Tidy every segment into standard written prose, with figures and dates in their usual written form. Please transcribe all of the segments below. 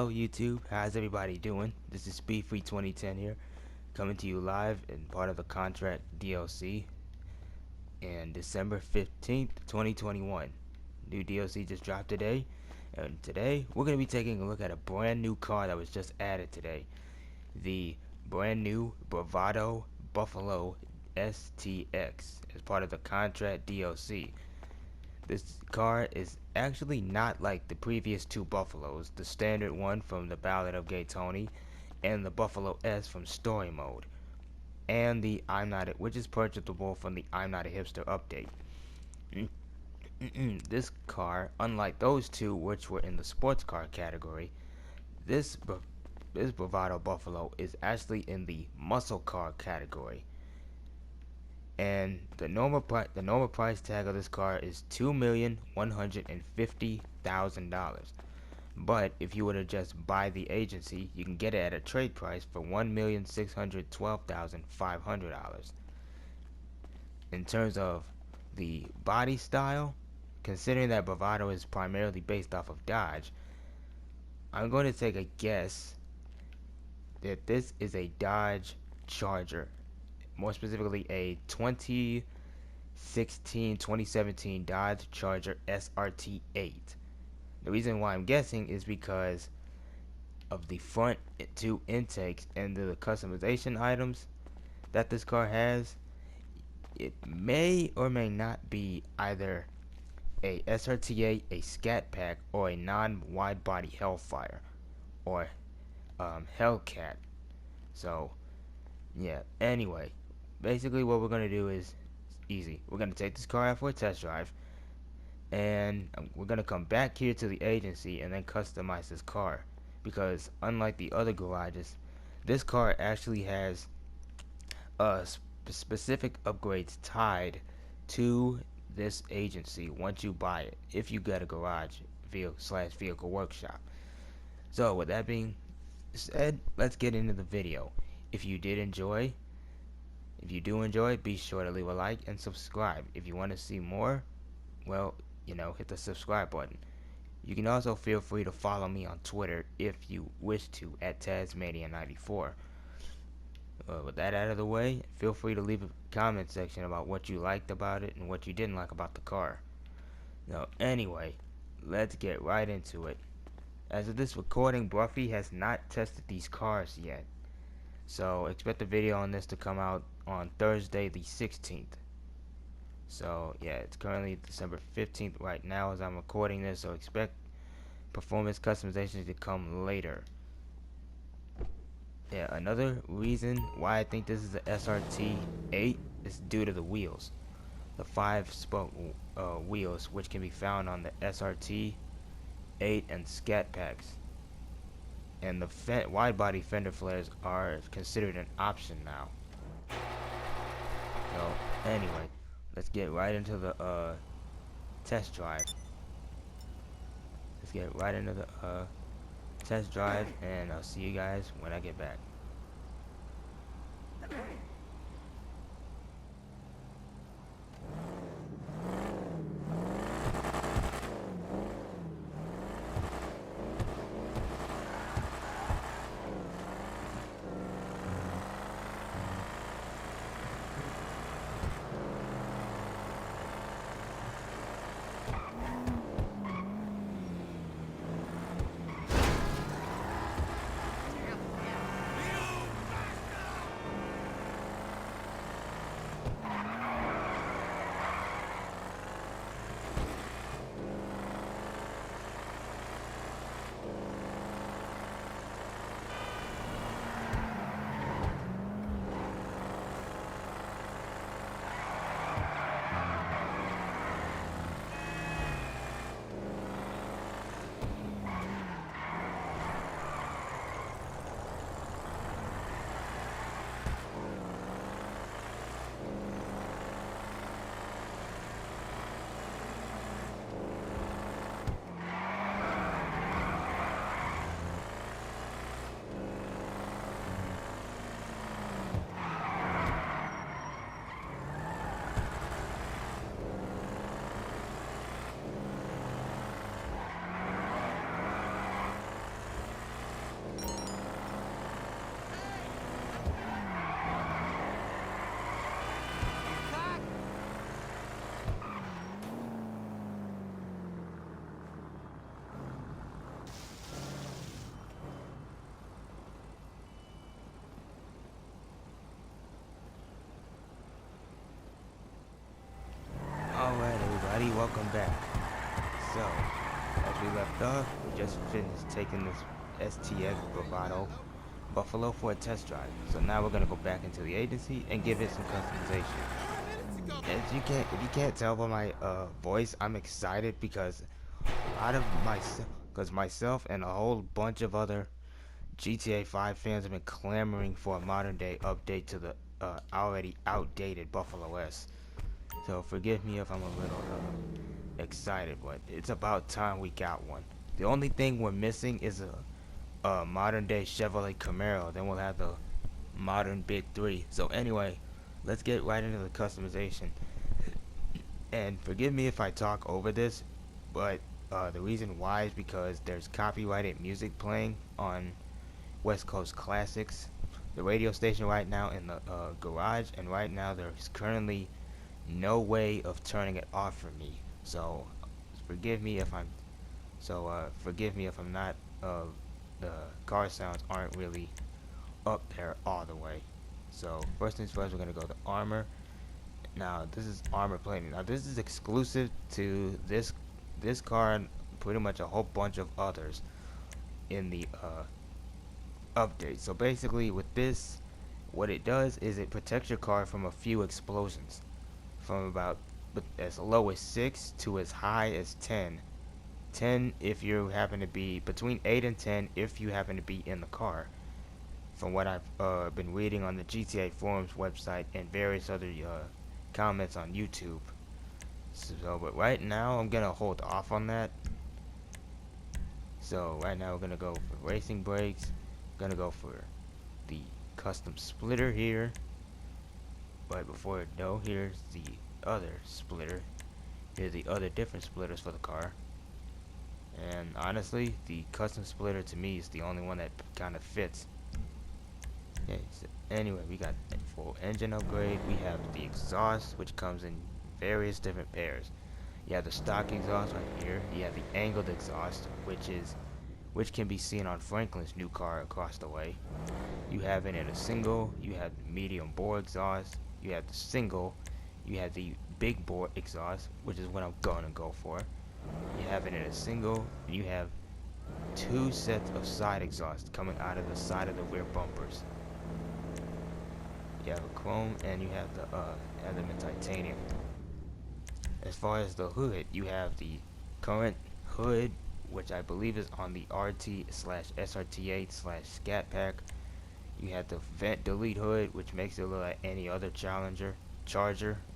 Hello YouTube, how's everybody doing? This is Speed 2010 here, coming to you live and part of the contract DLC and December 15th, 2021. New DLC just dropped today, and today we're going to be taking a look at a brand new car that was just added today. The brand new Bravado Buffalo STX as part of the contract DLC. This car is actually not like the previous two Buffaloes, the standard one from the Ballad of Gay Tony and the Buffalo S from Story Mode, and the which is purchasable from the I'm Not a Hipster update. This car, unlike those two which were in the sports car category, this Bravado Buffalo is actually in the muscle car category. And the normal price tag of this car is $2,150,000. But if you were to just buy the agency, you can get it at a trade price for $1,612,500. In terms of the body style, considering that Bravado is primarily based off of Dodge, I'm going to take a guess that this is a Dodge Charger, more specifically a 2017 Dodge Charger SRT 8. The reason why I'm guessing is because of the front two intakes and the customization items that this car has. It may or may not be either a SRT 8, a Scat Pack, or a non-wide body Hellfire or Hellcat. So yeah, anyway, basically what we're gonna do is easy. We're gonna take this car out for a test drive, and we're gonna come back here to the agency and then customize this car, because unlike the other garages, this car actually has specific upgrades tied to this agency once you buy it, if you get a garage vehicle workshop. So with that being said, let's get into the video. If you do enjoy, be sure to leave a like and subscribe. If you want to see more, well, hit the subscribe button. You can also feel free to follow me on Twitter if you wish to, at Tasmania94. With that out of the way, feel free to leave a comment section about what you liked about it and what you didn't like about the car. Now, anyway, let's get right into it. As of this recording, Buffy has not tested these cars yet, so expect the video on this to come out on Thursday the 16th. So yeah, it's currently December 15th right now as I'm recording this, so expect performance customizations to come later. Yeah, another reason why I think this is the SRT 8 is due to the wheels. The 5-spoke wheels, which can be found on the SRT 8 and Scat Packs. And the wide body fender flares are considered an option now. So anyway, let's get right into the test drive. And I'll see you guys when I get back. welcome back. So, as we left off, we just finished taking this STX Bravado Buffalo for a test drive. So now we're gonna go back into the agency and give it some customization. As you can't, if you can't tell by my voice, I'm excited because out of myself and a whole bunch of other GTA 5 fans have been clamoring for a modern day update to the already outdated Buffalo S. So forgive me if I'm a little excited, but it's about time we got one. The only thing we're missing is a modern day Chevrolet Camaro. Then we'll have the modern Big 3. So anyway, let's get right into the customization. And forgive me if I talk over this, but the reason why is because there's copyrighted music playing on West Coast Classics, the radio station right now in the garage, and right now there's currently no way of turning it off for me. So forgive me if I'm not the car sounds aren't really up there all the way. So first things first, we're gonna go to armor. Now this is armor plating. Now this is exclusive to this car and pretty much a whole bunch of others in the update. So basically with this, what it does is it protects your car from a few explosions, from about as low as 6 to as high as 10. 10 if you happen to be between 8 and 10 if you happen to be in the car, from what I've been reading on the GTA forums website and various other comments on YouTube. So but right now I'm gonna hold off on that. So right now we're gonna go for racing brakes, gonna go for the custom splitter here. But before no, here's the other splitter. Here's the other different splitters for the car. And honestly, the custom splitter to me is the only one that kind of fits. Okay, so anyway, we got a full engine upgrade. We have the exhaust, which comes in various different pairs. You have the stock exhaust right here. You have the angled exhaust, which can be seen on Franklin's new car across the way. You have it in a single. You have the medium bore exhaust. You have the single. You have the big bore exhaust, which is what I'm gonna go for. You have it in a single. You have 2 sets of side exhaust coming out of the side of the rear bumpers. You have a chrome and you have the element titanium. As far as the hood, you have the current hood, which I believe is on the RT/SRT8/Scat Pack. You have the vent delete hood, which makes it look like any other Charger,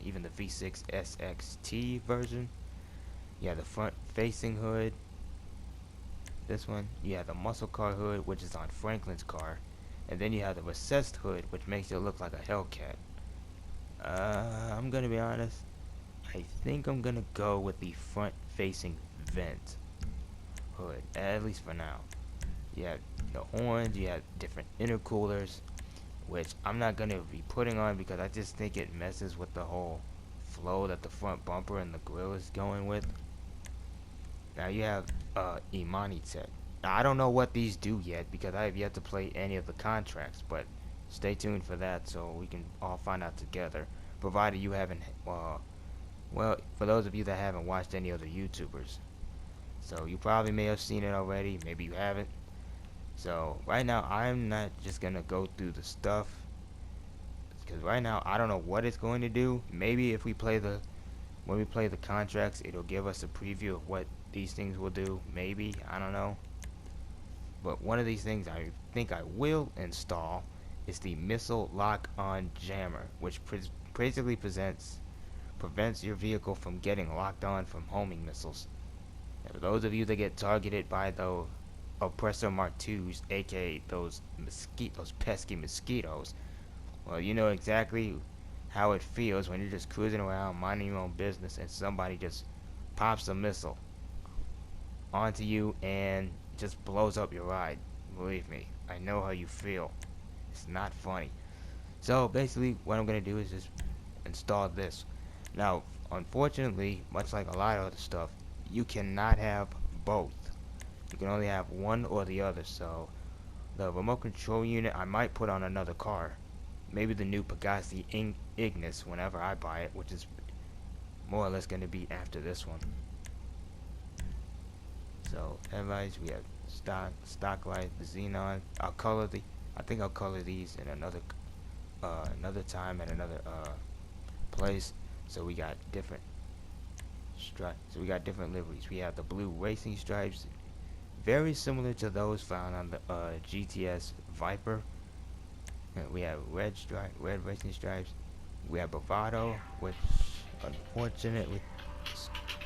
even the V6 SXT version. You have the front facing hood, this one. You have the muscle car hood, which is on Franklin's car. And then you have the recessed hood, which makes it look like a Hellcat. I'm gonna be honest, I think I'm gonna go with the front facing vent hood, at least for now. You have the horns, you have different intercoolers, which I'm not gonna be putting on because I just think it messes with the whole flow that the front bumper and the grille is going with. Now you have Imani Tech. Now I don't know what these do yet because I have yet to play any of the contracts, but stay tuned for that so we can all find out together, provided you haven't well, for those of you that haven't watched any other YouTubers. So you probably may have seen it already, maybe you haven't. So right now I'm not just gonna go through the stuff, because right now I don't know what it's going to do. Maybe if we play when we play the contracts, it'll give us a preview of what these things will do. Maybe, I don't know. But one of these things I think I will install is the missile lock-on jammer, which basically prevents your vehicle from getting locked on from homing missiles. And for those of you that get targeted by the Oppressor Mark IIs, aka those pesky mosquitoes, well, you know exactly how it feels when you're just cruising around minding your own business and somebody just pops a missile onto you and just blows up your ride. Believe me, I know how you feel. It's not funny. So basically what I'm gonna do is just install this. Now unfortunately, much like a lot of other stuff, you cannot have both. You can only have one or the other. So the remote control unit I might put on another car, maybe the new Pagani Ignis whenever I buy it, which is more or less going to be after this one. So headlights, we have stock light, the xenon. I think I'll color these in another time at another place. So we got different stripes. So we got different liveries. We have the blue racing stripes, very similar to those found on the GTS Viper. And we have red racing stripes. We have Bravado, which unfortunately,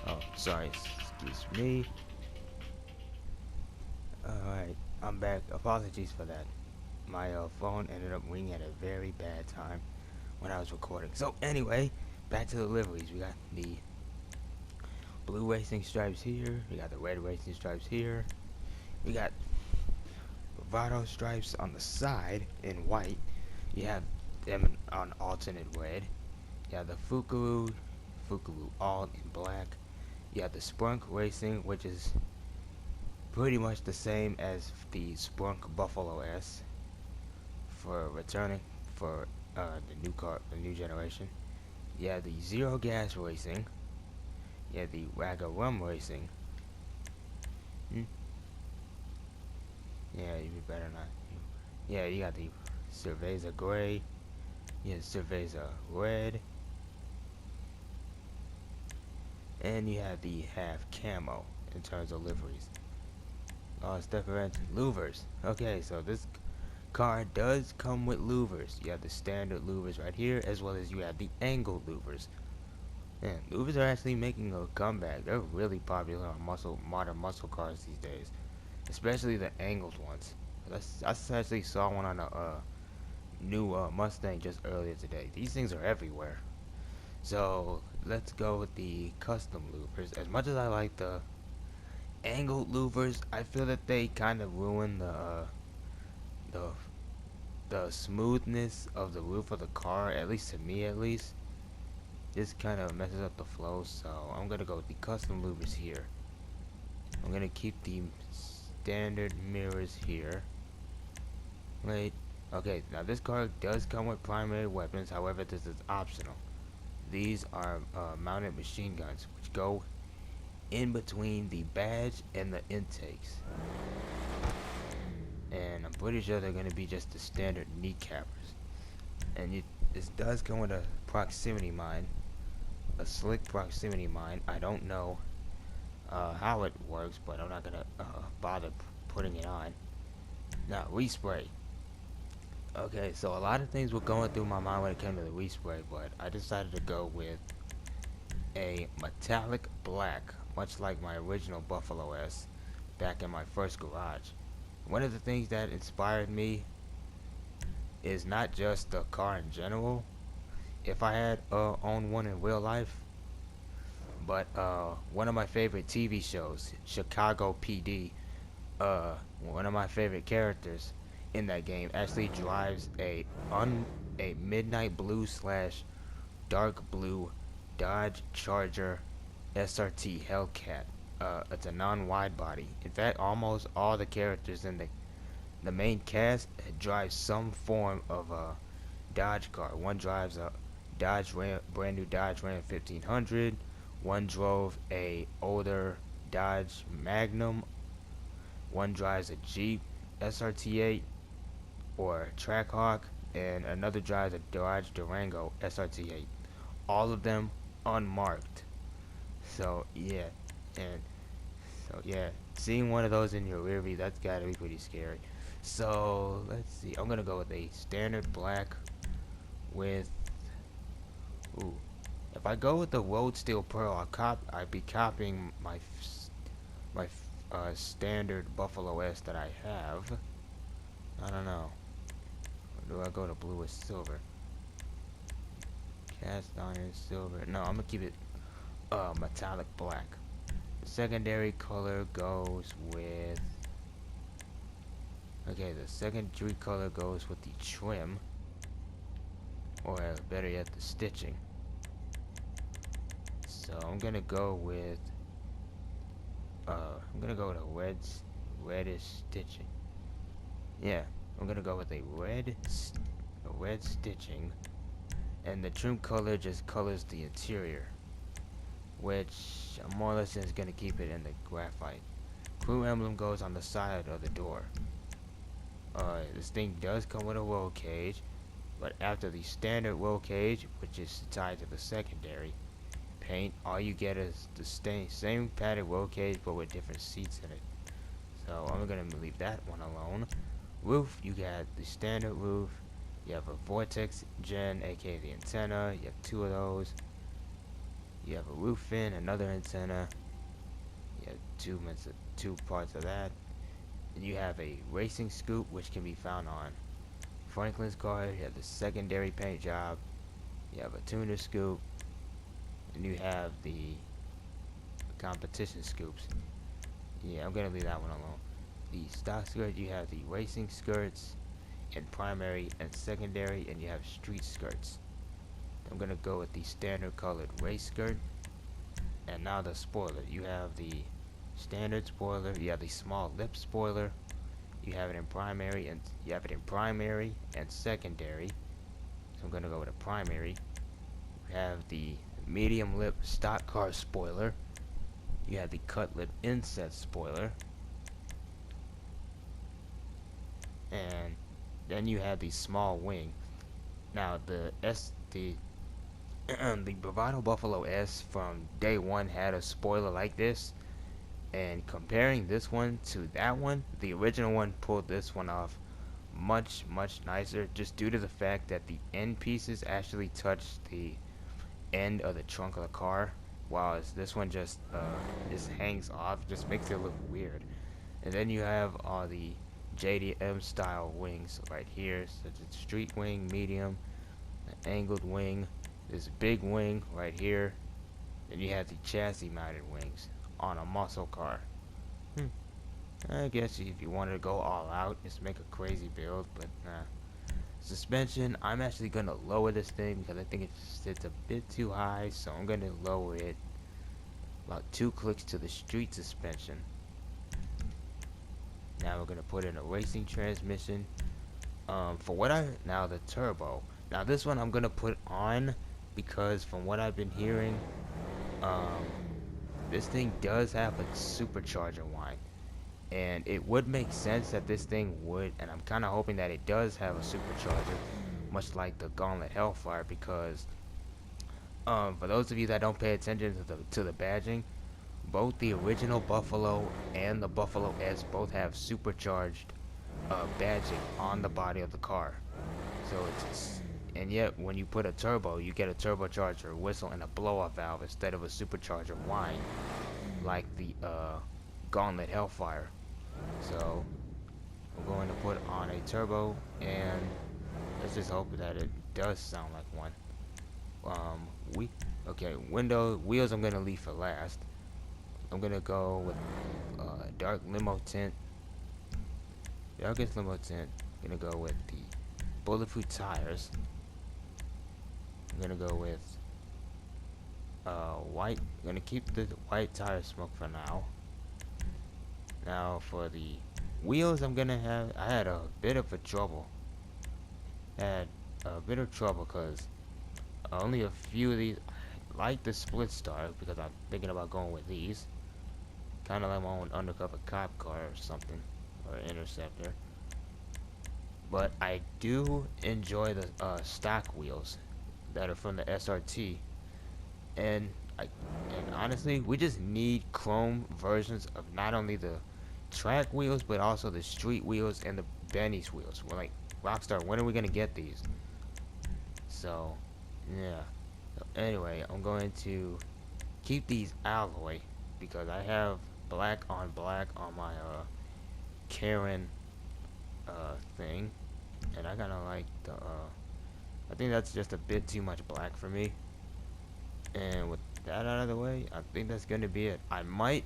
oh sorry, excuse me. Alright, I'm back. Apologies for that. My phone ended up ringing at a very bad time when I was recording. So anyway, back to the liveries. We got the blue racing stripes here. We got the red racing stripes here. We got Bravado stripes on the side in white. You have them on alternate red. You have the Fukaru all in black. You have the Sprunk Racing, which is pretty much the same as the Sprunk Buffalo S for returning for the new generation. You have the Zero Gas Racing. You have the Raga Rum Racing. Yeah, you better not. Yeah, you got the Cerveza Gray. You have Cerveza Red. And you have the half camo in terms of liveries. Oh, it's different. Louvers. Okay, so this car does come with louvers. You have the standard louvers right here, as well as you have the angled louvers. And louvers are actually making a comeback. They're really popular on modern muscle cars these days, especially the angled ones. I actually saw one on a new Mustang just earlier today. These things are everywhere. So let's go with the custom louvers. As much as I like the angled louvers, I feel that they kind of ruin the smoothness of the roof of the car. At least to me, at least. This kind of messes up the flow. So I'm gonna go with the custom louvers here. I'm gonna keep the standard mirrors here. Wait. Okay, now this car does come with primary weapons, however this is optional. These are mounted machine guns, which go in between the badge and the intakes. And I'm pretty sure they're going to be just the standard kneecappers. And this does come with a proximity mine, a slick proximity mine. I don't know how it works, but I'm not going to bother putting it on. Now, respray. Okay, so a lot of things were going through my mind when it came to the respray, but I decided to go with a metallic black, much like my original Buffalo S back in my first garage. One of the things that inspired me is not just the car in general. If I had owned one in real life, but one of my favorite TV shows, Chicago PD, one of my favorite characters in that game actually drives a midnight blue / dark blue Dodge Charger SRT Hellcat. It's a non-wide body. In fact, almost all the characters in the main cast drive some form of a Dodge car. One drives a brand new Dodge Ram 1500. One drove a older Dodge Magnum. One drives a Jeep SRT8 or Trackhawk, and another drives a Dodge Durango SRT8. All of them unmarked. So yeah, seeing one of those in your rear view, that's gotta be pretty scary. So let's see. I'm gonna go with a standard black with. Ooh, if I go with the Road Steel Pearl, I'd be copying my standard Buffalo S that I have. I don't know. Or do I go to blue or silver? Cast iron silver. No, I'm gonna keep it metallic black. The secondary color goes with. Okay, the secondary color goes with the trim, or better yet, the stitching. So I'm gonna go with a reddish stitching. Yeah, I'm gonna go with a red stitching, and the trim color just colors the interior. which more or less is going to keep it in the graphite. Crew emblem goes on the side of the door. This thing does come with a roll cage, but after the standard roll cage, which is tied to the secondary paint, all you get is the same padded roll cage but with different seats in it. So I'm gonna leave that one alone. Roof, you got the standard roof. You have a vortex gen, aka the antenna. You have two of those. You have a roof fin, another antenna. You have two parts of that. And you have a racing scoop, which can be found on Franklin's car. You have the secondary paint job. You have a tuner scoop, and you have the competition scoops. Yeah, I'm gonna leave that one alone. The stock skirt, you have the racing skirts in primary and secondary, and you have street skirts. I'm gonna go with the standard colored race skirt. And now the spoiler. You have the standard spoiler. You have the small lip spoiler. You have it in primary and secondary. So I'm gonna go with a primary. You have the medium lip stock car spoiler. You have the cut lip inset spoiler. And then you have the small wing. Now the the Bravado Buffalo S from day one had a spoiler like this, and comparing this one to that one, the original one pulled this one off much nicer, just due to the fact that the end pieces actually touch the end of the trunk of the car, while this one just hangs off, just makes it look weird. And then you have all the Jdm Style Wings right here, such as street wing, medium, an angled wing, this big wing right here. Then you have the chassis mounted wings on a muscle car. I guess if you wanted to go all out, just make a crazy build, but nah. Suspension, I'm actually gonna lower this thing because I think it sits a bit too high, so I'm gonna lower it about 2 clicks to the street suspension. Now we're gonna put in a racing transmission. Now the turbo. Now this one I'm gonna put on because from what I've been hearing, this thing does have a supercharger whine, and it would make sense that this thing would, and I'm kind of hoping that it does have a supercharger, much like the Gauntlet Hellfire, because for those of you that don't pay attention to the badging, both the original Buffalo and the Buffalo S both have supercharged badging on the body of the car. So and yet when you put a turbo, you get a turbocharger whistle and a blow-off valve instead of a supercharger whine like the Gauntlet Hellfire. So we're going to put on a turbo, and let's just hope that it does sound like one. Wheels I'm gonna leave for last. I'm gonna go with dark limo tint. Darkest limo tint. I'm gonna go with the bulletproof tires. I'm gonna go with white. I'm gonna keep the white tire smoke for now. Now for the wheels, I had a bit of trouble. Because only a few of these, like the split star, because I'm thinking about going with these. Kind of like my own undercover cop car or something, or interceptor. But I do enjoy the stock wheels that are from the SRT, and honestly, we just need chrome versions of not only the track wheels but also the street wheels and the Benny's wheels. We're like, Rockstar, when are we gonna get these? So yeah. So anyway, I'm going to keep these alloy because I have black on my Karen thing, and I kind of like the I think that's just a bit too much black for me. And with that out of the way, I think that's gonna be it. I might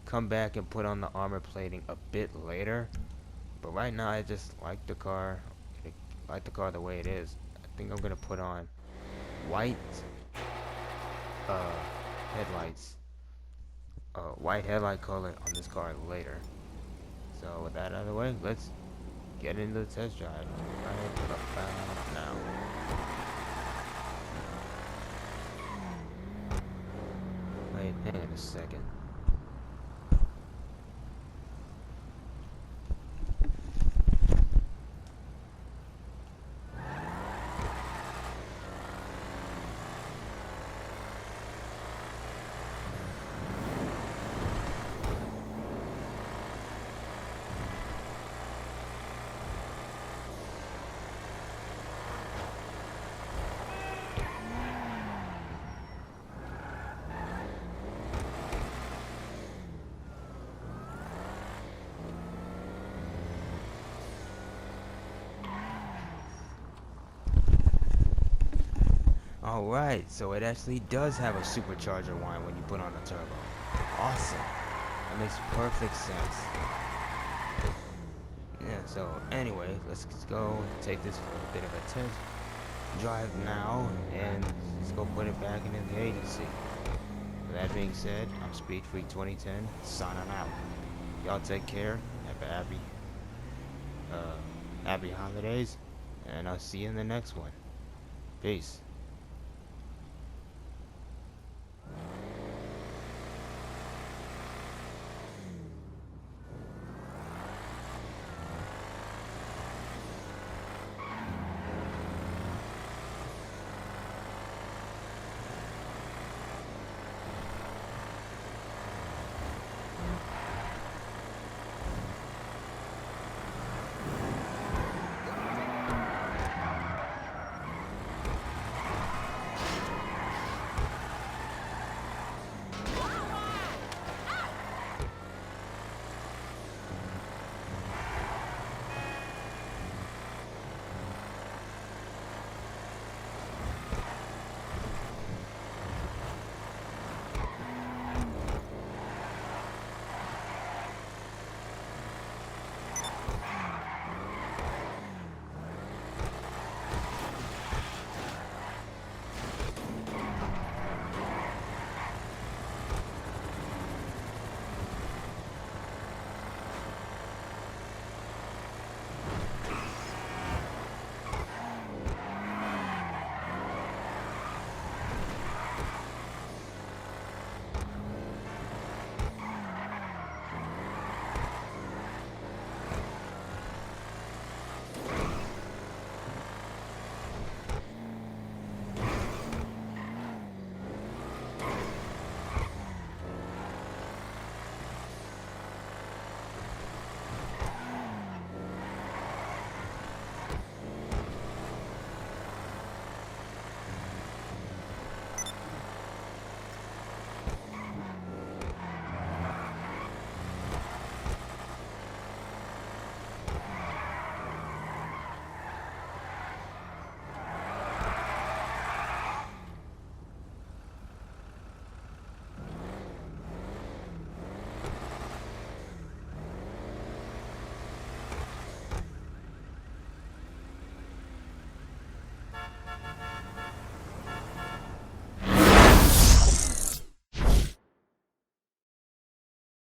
come back and put on the armor plating a bit later, but right now I just like the car. I like the car the way it is. I think I'm gonna put on white headlights, white headlight color on this car later. So with that out of the way, let's get into the test drive right about now. Hang on a second. Alright, so it actually does have a supercharger whine when you put on a turbo. Awesome. That makes perfect sense. Yeah, so anyway, let's go take this for a bit of a test drive now, and let's go put it back into the agency. With that being said, I'm Speed Freak 2010, signing out. Y'all take care, have a happy holidays, and I'll see you in the next one. Peace.